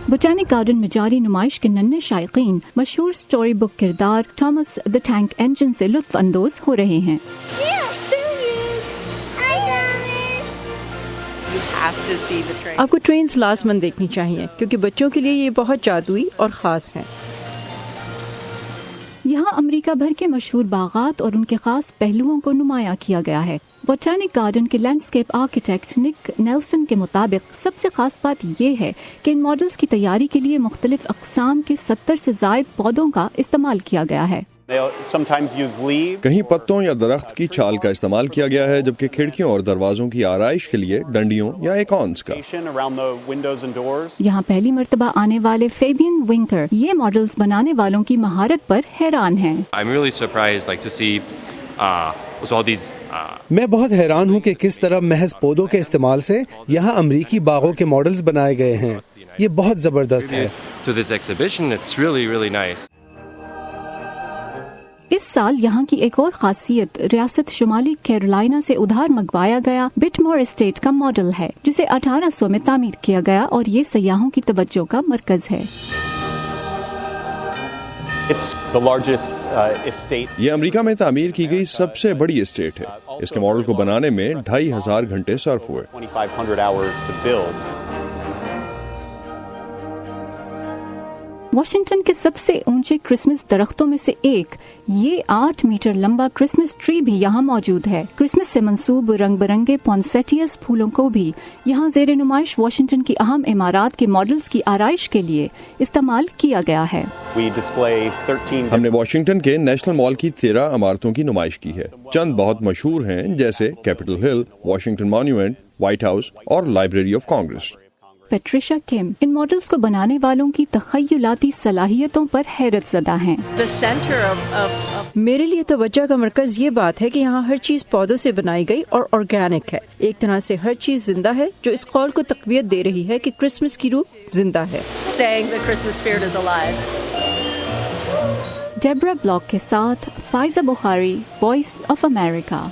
Botanic garden में जारी नुमाइश के नन्हे शायकीन मशहूर स्टोरी बुक किरदार थॉमस द टैंक इंजन से लुत्फ अंदोज हो रहे हैं। आपको ट्रेन्स लाजमन देखनी चाहिए क्योंकि बच्चों के लिए ये बहुत जादुई और ख़ास हैं। यहाँ अमेरिका भर के मशहूर बागात और उनके खास पहलुओं को नुमाया किया गया है। बोटैनिक गार्डन के लैंडस्केप आर्किटेक्ट निक नेल्सन के मुताबिक सबसे खास बात ये है कि इन मॉडल्स की तैयारी के लिए मुख्तलिफ अक़साम के 70 से ज़ायद पौधों का इस्तेमाल किया गया है। कहीं पत्तों या दरख्त की छाल का इस्तेमाल किया गया है, जबकि खिड़कियों और दरवाजों की आराइश के लिए डंडियों या एकॉन्स का। यहाँ पहली मर्तबा आने वाले फेबियन विंकर ये मॉडल्स बनाने वालों की महारत पर हैरान हैं। मैं बहुत हैरान हूँ कि किस तरह महज पौधों के इस्तेमाल से यहाँ अमरीकी बागों के मॉडल्स बनाए गए हैं। ये बहुत जबरदस्त है। इस साल यहाँ की एक और खासियत रियासत शुमाली कैरोलिना से उधार मंगवाया गया बिटमोर एस्टेट का मॉडल है, जिसे 1800 में तामीर किया गया और ये सयाहों की तवज्जो का मरकज है। ये अमेरिका में तामीर की गई सबसे बड़ी एस्टेट है। इसके मॉडल को बनाने में 2500 घंटे सर्फ हुए। वाशिंगटन के सबसे ऊंचे क्रिसमस दरख्तों में से एक ये 8 मीटर लंबा क्रिसमस ट्री भी यहाँ मौजूद है। क्रिसमस से मंसूब रंग बिरंगे पॉन्सेटियस फूलों को भी यहाँ ज़ेर नुमाइश वाशिंगटन की अहम इमारात के मॉडल्स की आराइश के लिए इस्तेमाल किया गया है। हमने वाशिंगटन के नेशनल मॉल की 13 इमारतों की नुमाइश की है। चंद बहुत मशहूर हैं, जैसे Capitol Hill, Washington Monument, White House और Library of Congress. Patricia Kim इन मॉडल्स को बनाने वालों की तख़य्युलाती सलाहियतों पर हैरत ज़दा हैं। मेरे लिए तवज्जो का मरकज ये बात है कि यहाँ हर चीज़ पौधों से बनाई गई और ऑर्गेनिक है। एक तरह से हर चीज़ जिंदा है, जो इस कॉल को तक़वियत दे रही है कि क्रिसमस की रूह जिंदा है। डेब्रा ब्लॉक के साथ फाइज़ा बुखारी, वॉइस ऑफ अमेरिका।